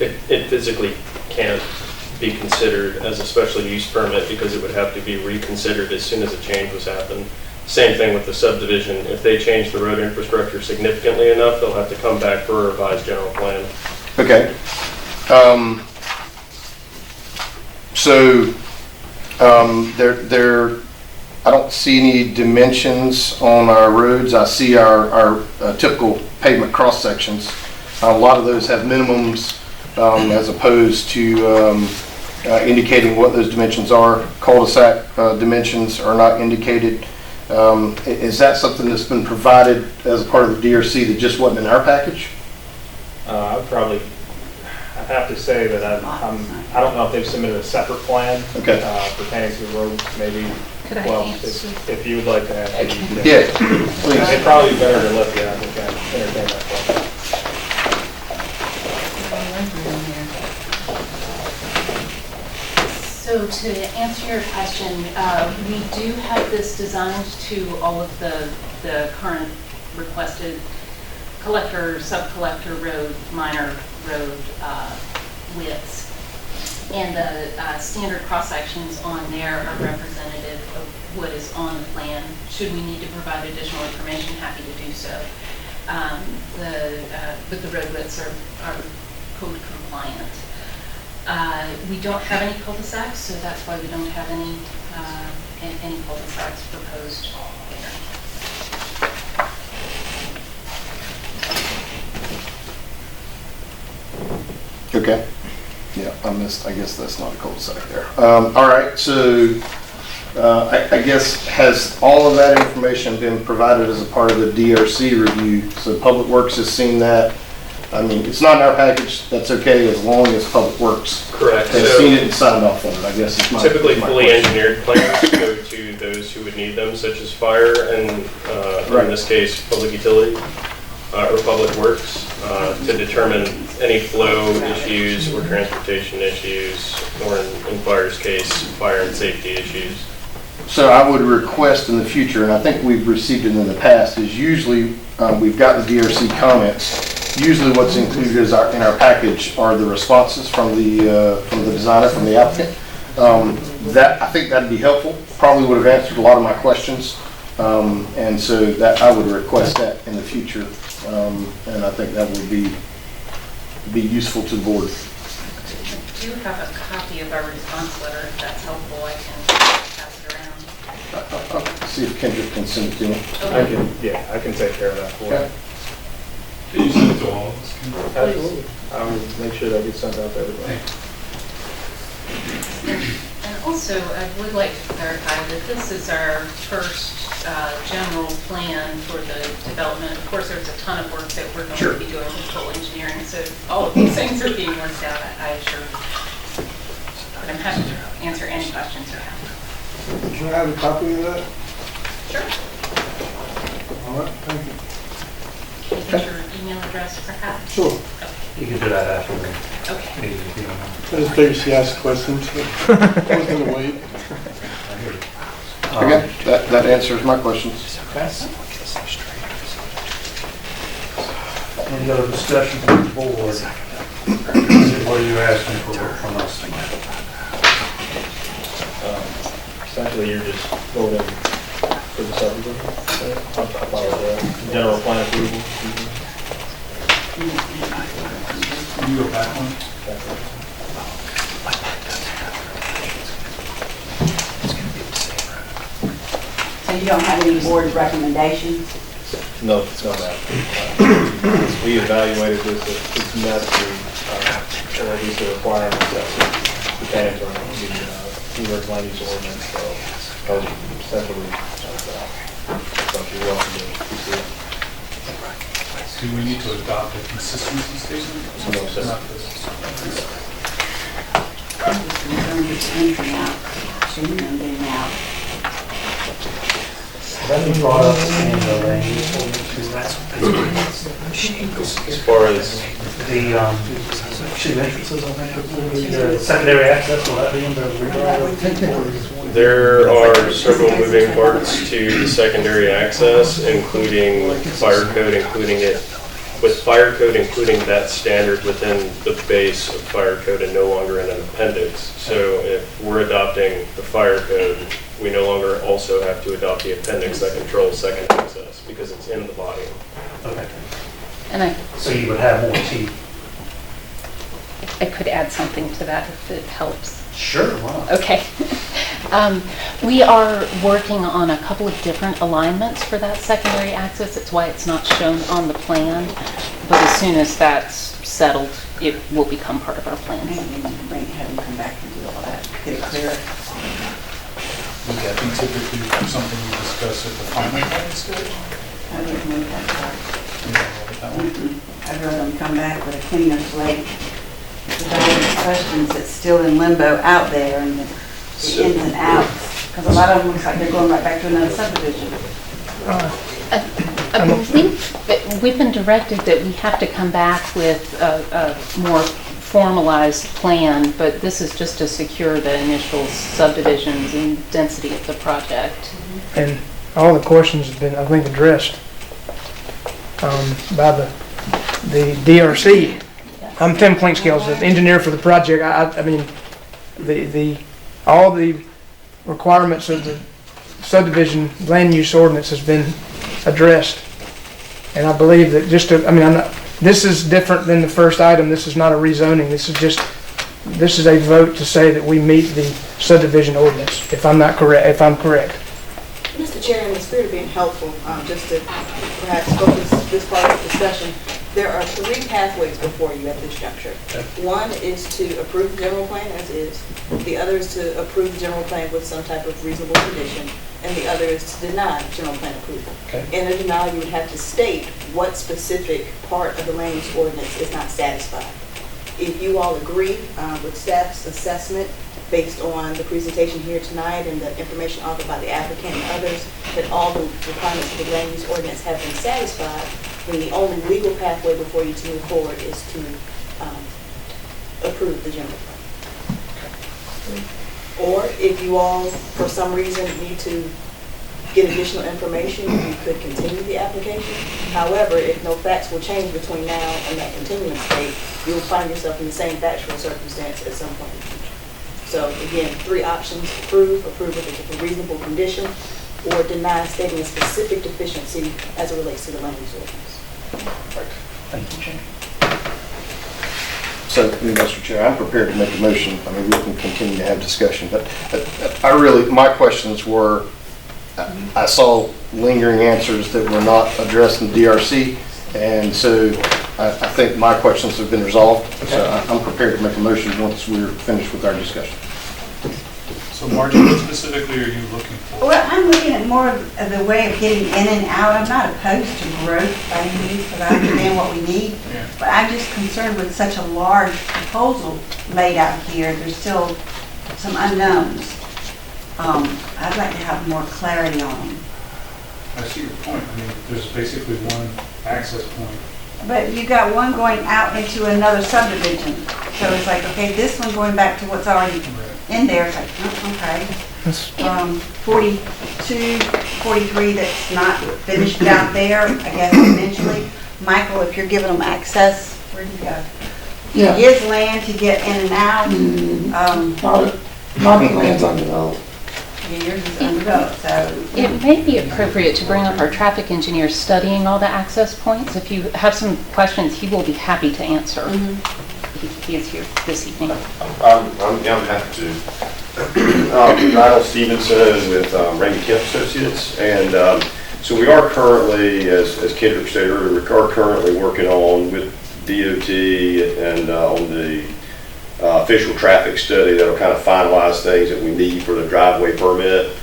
It physically can't be considered as a special use permit because it would have to be reconsidered as soon as a change was happened. Same thing with the subdivision. If they change the road infrastructure significantly enough, they'll have to come back for a revised general plan. Okay. I don't see any dimensions on our roads. I see our typical pavement cross sections. A lot of those have minimums as opposed to indicating what those dimensions are. Cul-de-sac dimensions are not indicated. Is that something that's been provided as a part of the DRC that just wasn't in our package? I'd have to say that I don't know if they've submitted a separate plan pertaining to the roads, maybe. Could I Well, answer? if you would like to ask. Yeah, please. It'd probably be better to let the applicant entertain that question. So to answer your question, we do have this designed to all of the current requested collector, sub-collector road, minor road widths. And the standard cross-sections on there are representative of what is on the plan. Should we need to provide additional information, happy to do so. But the road widths are code compliant. We don't have any cul-de-sacs, so that's why we don't have any cul-de-sacs proposed there. Okay. Yeah, I guess that's not a cul-de-sac there. All right, so I guess has all of that information been provided as a part of the DRC review? So Public Works has seen that. I mean, it's not in our package, that's okay, as long as Public Works Correct. has seen it and signed off on it, I guess is my Typically, my fully question. engineered plans go to those who would need them, such as fire and, in this case, public utility or public works, to determine any flow issues or transportation issues, or in fire's case, fire and safety issues. So I would request in the future, and I think we've received it in the past, is usually we've got the DRC comments. Usually what's included is in our package are the responses from the designer, from the applicant. I think that'd be helpful. Probably would have answered a lot of my questions. And so that I would request that in the future. And I think that would be useful to the board. I do have a copy of our response letter, if that's helpful, I can pass it around. I'll see if Kendrick can send it to me. I can take care of that for you. Can you send it to all of us? Absolutely. I will make sure that gets sent out to everybody. And also, I would like to clarify that this is our first general plan for the development. Of course, there's a ton of work that we're going to be doing with full engineering, so all of these things are being worked out, I assure you. But I'm happy to answer any questions you have. Can I have a copy of that? Sure. All right, thank you. Can you get your email address perhaps? Sure. You can do that after the Okay. meeting if you don't mind. I just figured she asked questions. I was gonna wait. Okay, that answers my questions. Any other discussion from the board? What are you asking for from us? Essentially, you're just voting for the subdivision. General plan approval. Can you go back one? So you don't have any board recommendations? No, it's not that. We evaluated this, it's met the, or at least the requirements that's pertaining to the New York land use ordinance, so that was essentially, so you're welcome to proceed. Do we need to adopt a consistency statement? No, sir. Not this. I'm just concerned with entry out, shooting them getting out. That we brought up in the land use ordinance. As far as Shoot entrances, I think, the secondary access, will that be in the rewrite? there are several moving parts to the secondary access, including fire code, with fire code including that standard within the base of fire code and no longer in an appendix. So if we're adopting the fire code, we no longer also have to adopt the appendix that controls second access because it's in the body. Okay. And So you would have more teeth? I could add something to that if it helps. Sure, why not? Okay. We are working on a couple of different alignments for that secondary access. It's why it's not shown on the plan. But as soon as that's settled, it will become part of our plans. Maybe we can have them come back and do all that, get it clear. Would that be typically something you discuss at the final plan stage? I wouldn't move that far. You know, with that one? I'd rather them come back with a cleaner slate. Without any questions that's still in limbo out there and the ins and outs. Because a lot of them looks like they're going right back to another subdivision. I believe that we've been directed that we have to come back with a more formalized plan, but this is just to secure the initial subdivisions and density of the project. And all the questions have been, I think, addressed by the DRC. I'm Tim Clinkscales, the engineer for the project. I mean, all the requirements of the subdivision land use ordinance has been addressed. And I believe that this is different than the first item. This is not a rezoning. This is a vote to say that we meet the subdivision ordinance, if I'm correct. Mr. Chair, in the spirit of being helpful, just to perhaps focus this part of the discussion, there are 3 pathways before you at this juncture. One is to approve the general plan as is. The other is to approve the general plan with some type of reasonable condition. And the other is to deny general plan approval. Okay. In a denial, you would have to state what specific part of the land use ordinance is not satisfied. If you all agree with staff's assessment based on the presentation here tonight and the information offered by the applicant and others, that all the requirements of the land use ordinance have been satisfied, then the only legal pathway before you to move forward is to approve the general plan. Or if you all, for some reason, need to get additional information, you could continue the application. However, if no facts will change between now and that continuance date, you will find yourself in the same factual circumstance at some point in the future. So again, 3 options: approve with a reasonable condition, or deny, stating a specific deficiency as it relates to the land use ordinance. Thank you, Chair. So, Mr. Chair, I'm prepared to make a motion. I mean, we can continue to have discussion, but my questions were, I saw lingering answers that were not addressed in DRC, and so I think my questions have been resolved. So I'm prepared to make a motion once we're finished with our discussion. So Margie, what specifically are you looking for? Well, I'm looking at more of the way of getting in and out. I'm not opposed to growth by any means, because I understand what we need. Yeah. But I'm just concerned with such a large proposal laid out here. There's still some unknowns. I'd like to have more clarity on them. I see your point. I mean, there's basically one access point. But you got one going out into another subdivision. So it's like, okay, this one going back to what's already in there. It's like, oh, okay. 42, 43 that's not finished out there, I guess eventually. Michael, if you're giving them access, where do you go? Yeah. His land to get in and out. My land's undeveloped. Yeah, yours is undeveloped, so. It may be appropriate to bring up our traffic engineer studying all the access points. If you have some questions, he will be happy to answer. He is here this evening. I'm happy to. Niall Stevenson with Randy Kemp Associates, and so we are currently, as Kendrick stated earlier, we are currently working on with DOT and on the official traffic study that'll kind of finalize things that we need for the driveway permit.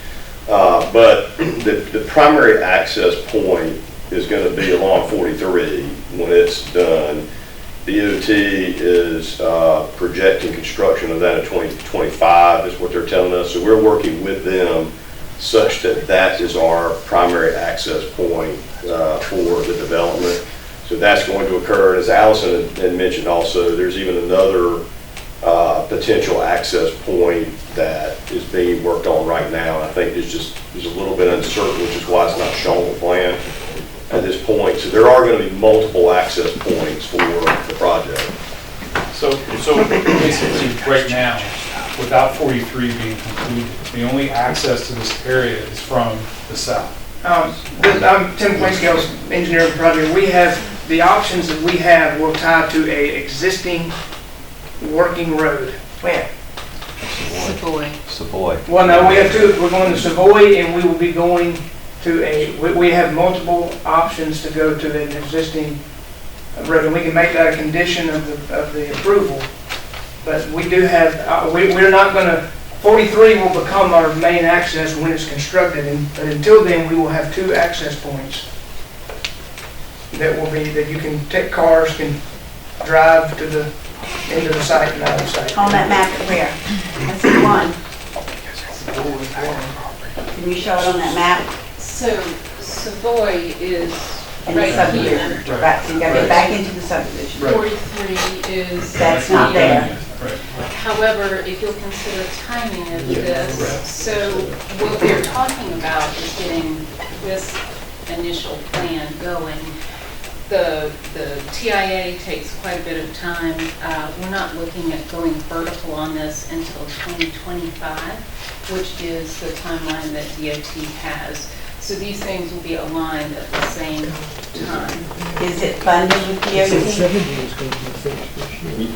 But the primary access point is going to be along 43 when it's done. DOT is projecting construction of that in 2025 is what they're telling us. So we're working with them such that that is our primary access point for the development. So that's going to occur. As Allison had mentioned also, there's even another potential access point that is being worked on right now. I think it's a little bit uncertain, which is why it's not shown on the plan at this point. So there are going to be multiple access points for the project. So basically, right now, without 43 being completed, the only access to this area is from the south. I'm Tim Clinkscales, engineer of the project. We have, the options that we have will tie to a existing working road. Where? Savoy. Well, no, we have two. We're going to Savoy, and we will be going to we have multiple options to go to an existing road, and we can make that a condition of the approval. But we do have, we're not going to 43 will become our main access when it's constructed, but until then, we will have 2 access points that will be, that you can take, cars can drive to the end of the site and out of the site. On that map where? I see one. Can you show it on that map? So Savoy is In the right subdivision. here. Right, so you gotta get back into the subdivision. 43 is. That's not there. However, if you'll consider timing of this, so what we're talking about is getting this initial plan going. The TIA takes quite a bit of time. We're not looking at going vertical on this until 2025, which is the timeline that DOT has. So these things will be aligned at the same time. Is it funded with DOT?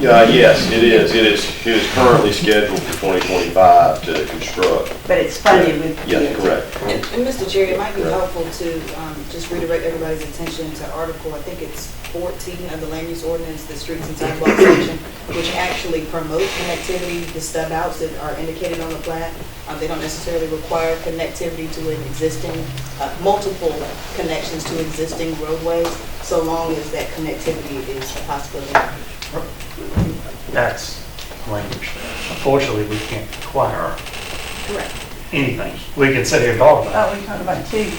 Yes, it is. It is currently scheduled for 2025 to construct. But it's funded with DOT? Yes, correct. And Mr. Chair, it might be helpful to just redirect everybody's attention to Article, I think it's 14 of the Land Use Ordinance, the Streets and Sidewalks section, which actually promotes connectivity, the stub outs that are indicated on the plat. They don't necessarily require connectivity to an existing, multiple connections to existing roadways, so long as that connectivity is a possibility. That's language. Unfortunately, we can't require Correct. anything. We can sit here and talk about Oh, we're talking about 2.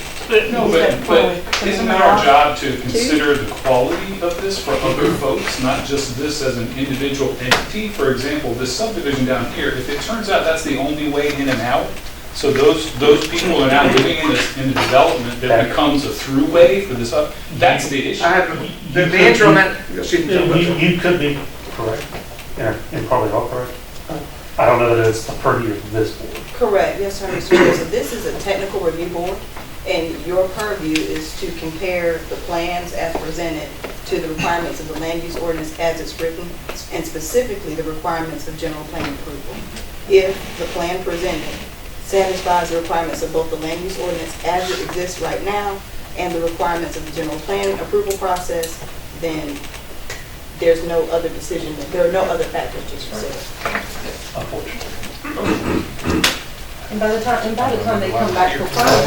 No, but isn't it our job to consider the quality of this for other folks, not just this as an individual entity? For example, this subdivision down here, if it turns out that's the only way in and out, so those people are now living in the development that becomes a throughway for this, that's the issue. The answer on that, You could be correct, and probably all correct. I don't know that it's the purview of this board. Correct, yes, sir, Mr. Chair. So this is a technical review board, and your purview is to compare the plans as presented to the requirements of the land use ordinance as it's written, and specifically the requirements of general plan approval. If the plan presented satisfies the requirements of both the land use ordinance as it exists right now and the requirements of the general plan approval process, then there's no other decision, there are no other factors to consider. Unfortunately. And by the time they come back for final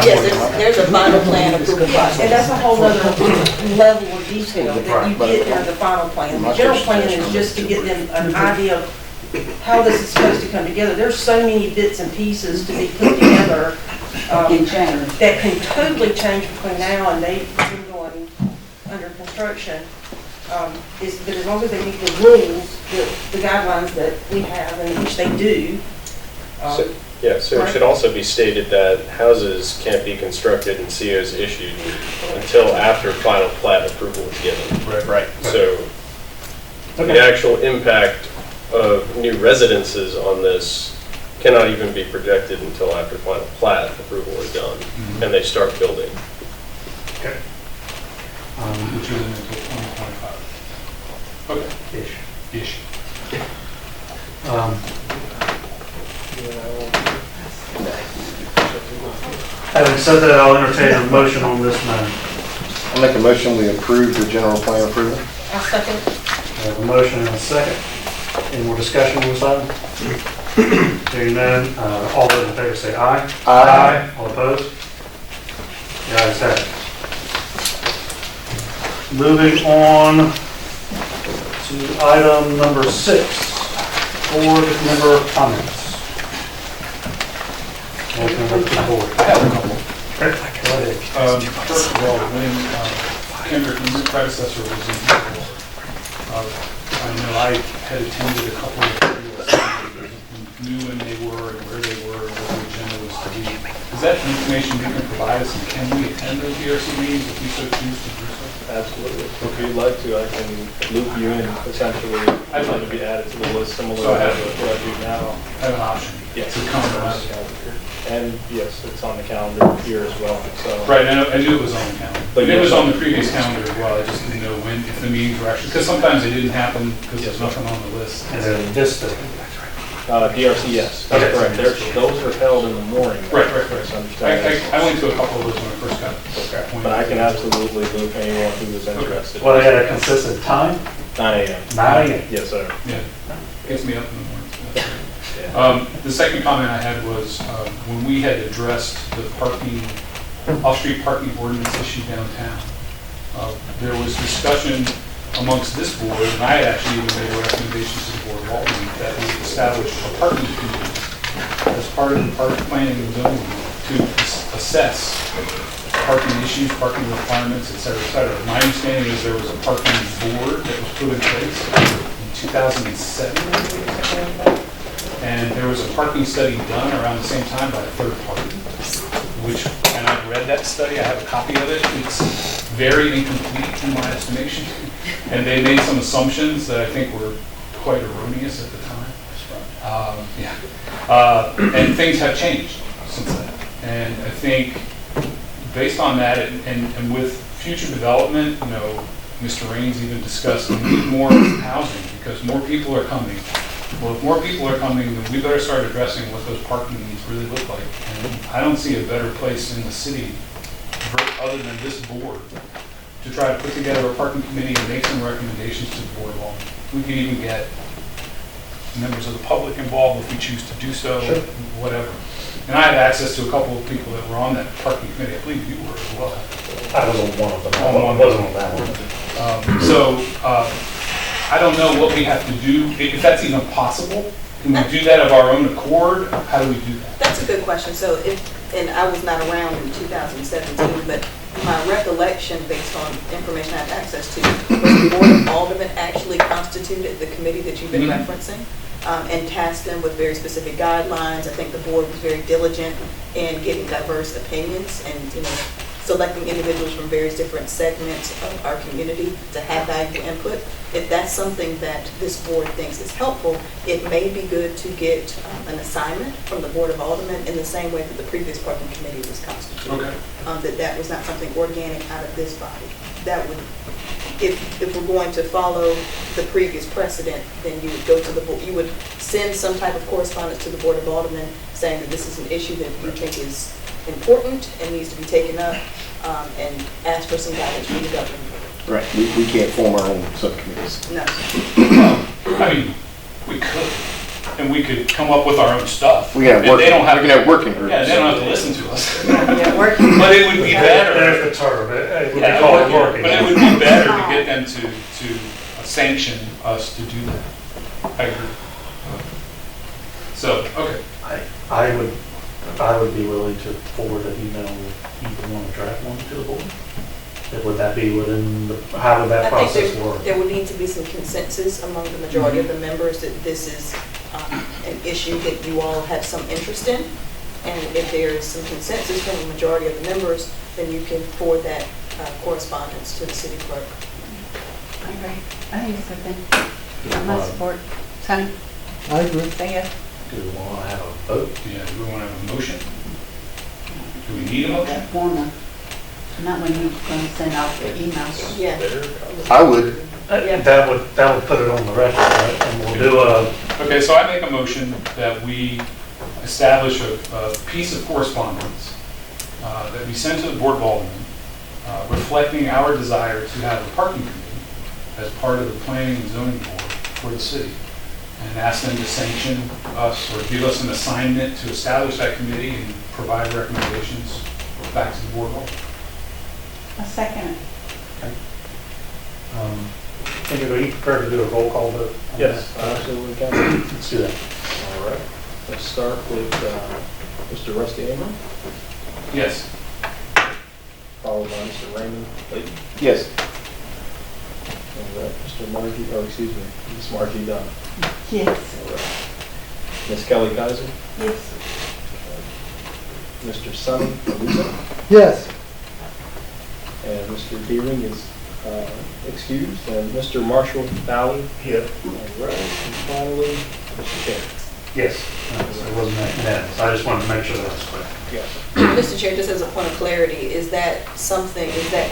Yes, there's a final plan approval process. and that's a whole other level of detail that you get during the final plan. The general plan is just to get them an idea of how this is supposed to come together. There's so many bits and pieces to be put together that can totally change between now and they've been going under construction. But as long as they meet the rules, the guidelines that we have, and which they do. So it should also be stated that houses can't be constructed and COs issued until after final plat approval is given. Right. So the actual impact of new residences on this cannot even be projected until after final plat approval is done and they start building. Okay. Which isn't until 2025. Okay. Ish. Having said that, I'll entertain a motion on this matter. I'll make a motion, we approve the general plan approval. I'll second. I have a motion and a second. Any more discussion on this item? Hearing none, all those in favor say aye. Aye. All opposed? The ayes have it. Moving on to item number 6, board member comments. Welcome to the board. I have a couple. Go ahead. First of all, when Kendrick, when your predecessor was in control, I know I had attended a couple of meetings, knew when they were and where they were and what the agenda was to be. Is that information you can provide us, and can we attend those DRC meetings if we so choose to do so? Absolutely. If you'd like to, I can loop you in potentially. I'd like to be added to the list similar to what I do now. I have an option. Yes. To come to us. And yes, it's on the calendar here as well, so. Right, I knew it was on the calendar. But it was on the previous calendar as well, I just didn't know when, if the meetings were actually, because sometimes they didn't happen because there's nothing on the list. And then this thing. DRC, yes, that's correct. Those are held in the morning. Right. I went to a couple of those when I first got appointed. But I can absolutely loop anyone who is interested. Well, they had a consistent time? 9 a.m. 9 a.m. Yes, sir. Yeah, gets me up in the morning. The second comment I had was when we had addressed the parking, off-street parking ordinance issue downtown, there was discussion amongst this board, and I had actually even made a recommendation to the board of Alderman that we establish a parking committee as part of the park planning and zoning to assess parking issues, parking requirements, et cetera, et cetera. My understanding is there was a parking board that was put in place in 2007, something like that. And there was a parking study done around the same time by a third party, which, and I've read that study, I have a copy of it. It's very incomplete in my estimation. And they made some assumptions that I think were quite erroneous at the time. And things have changed since then. And I think based on that and with future development, you know, Mr. Raines even discussed we need more housing because more people are coming. Well, if more people are coming, then we better start addressing what those parking needs really look like. And I don't see a better place in the city other than this board to try to put together a parking committee and make some recommendations to the board. We can even get members of the public involved if we choose to do so, sure. Whatever. And I have access to a couple of people that were on that parking committee. I believe you were as well. I was on one of them. I wasn't on that one. I don't know what we have to do, if that's even possible. Can we do that of our own accord? How do we do that? That's a good question. So and I was not around in 2017, but my recollection based on information I have access to was the Board of Aldermen actually constituted the committee that you've been referencing and tasked them with very specific guidelines. I think the board was very diligent in getting diverse opinions and, you know, selecting individuals from various different segments of our community to have valuable input. If that's something that this board thinks is helpful, it may be good to get an assignment from the Board of Aldermen in the same way that the previous parking committee was constituted. Okay. That was not something organic out of this body. That would, if we're going to follow the previous precedent, then you would go to the board, you would send some type of correspondence to the Board of Aldermen saying that this is an issue that you think is important and needs to be taken up, and ask for some guidance from the government. Right, we can't form our own subcommittees. No. I mean, we could, and we could come up with our own stuff. We can have working groups. Yeah, they don't have to listen to us. Yeah, working. But it would be better. There's the term, it would be Yeah, called working. But it would be better to get them to sanction us to do that. I agree. So, okay. I would be willing to forward an email if you want to draft one to the board. Would that be within the, how would that process work? There would need to be some consensus among the majority of the members that this is an issue that you all have some interest in. And if there is some consensus from the majority of the members, then you can forward that correspondence to the city clerk. I agree. I think it's a good thing. My support. Sonny? I agree. Say yes. Do we want to have a vote? Yeah, do we want to have a motion? Do we need a motion? That form, not when you're going to send out the emails. Yeah. I would. That would put it on the record, right? And we'll do a... Okay, so I make a motion that we establish a piece of correspondence that we send to the Board of Aldermen reflecting our desire to have a parking committee as part of the planning and zoning board for the city, and ask them to sanction us or give us an assignment to establish that committee and provide recommendations back to the Board of Aldermen. A second. Are you prepared to do a roll call vote? Yes, absolutely can. Let's do that. All right. Let's start with Mr. Rusty Ingram, Yes. followed by Mr. Raymond Layton. Yes. All right, Mr. Margie, Miss Margie Dunn. Yes. All right. Miss Kelly Kaiser, Yes. Mr. Sonny Arusa, Yes. and Mr. Deering is excused, and Mr. Marshall Fowler. Here. All right, and finally, Mr. Chair. Yes. It wasn't unanimous. I just wanted to make sure that was clear. Yes. Mr. Chair, just as a point of clarity, is that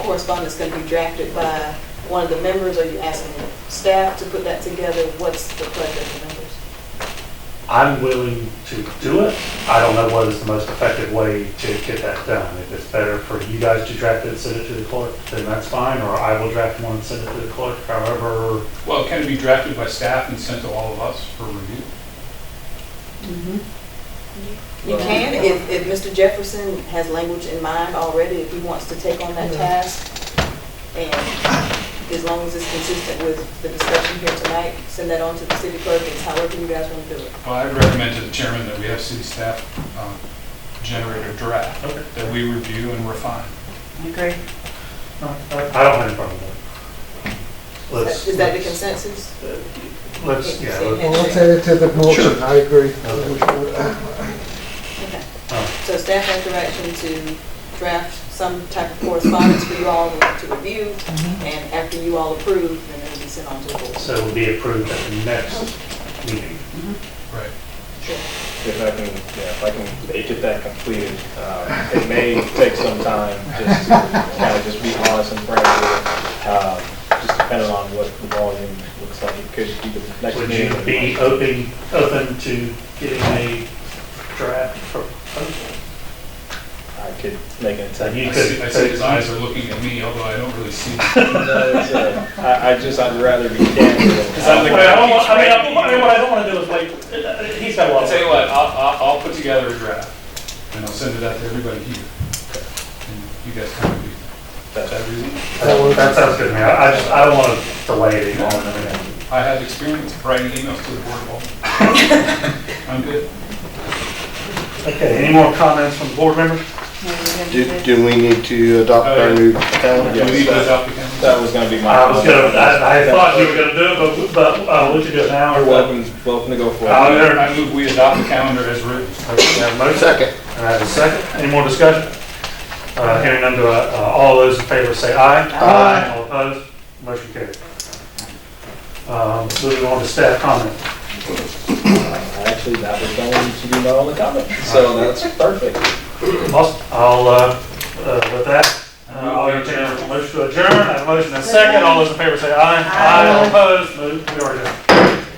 correspondence going to be drafted by one of the members? Or are you asking staff to put that together? What's the pleasure of the members? I'm willing to do it. I don't know what is the most effective way to get that done. If it's better for you guys to draft it and send it to the clerk, then that's fine, or I will draft one and send it to the clerk, however. Well, can it be drafted by staff and sent to all of us for review? You can, if Mr. Jefferson has language in mind already, if he wants to take on that task, and as long as it's consistent with the discussion here tonight, send that on to the city clerk, it's however you guys want to do it. Well, I'd recommend to the chairman that we have city staff generate a draft that we review and refine. I agree. I don't have any problem with it. Is that the consensus? Let's, yeah. Well, let's add it to the motion, I agree. Okay. So staff has direction to draft some type of correspondence for you all to review, and after you all approve, then it will be sent on to the board. So it will be approved at the next meeting. Right. Sure. If I can get that completed, it may take some time, just to kind of just be honest and frank with you, just depending on what the volume looks like. It could be the next Would meeting. you be open to getting a draft proposal? I could make an attempt. I see his eyes are looking at me, although I don't really see them. No, I'd rather be candid. What I don't want to do is wait. He's got a lot I'll of. tell you what, I'll put together a draft, and I'll send it out to everybody here. And you guys kind of do that. That sounds good to me. I don't want to delay it any longer. I have experience writing emails to the board of Aldermen. I'm good. Okay, any more comments from the board members? Do we need to adopt our new calendar? We need to adopt the calendar. That was going to be my. I thought you were going to do it, but we should do it now. You're welcome to go for it. I move we adopt the calendar as written. Okay, I have a motion. Second. And I have a second. Any more discussion? Hearing none, all those in favor say aye. Aye. All opposed? Motion carried. Moving on to staff comment. Actually, that was going to be my only comment, so that's perfect. Awesome. With that, I'll entertain a motion to adjourn. I have a motion and a second. All those in favor say aye. Aye. All opposed? We are adjourned.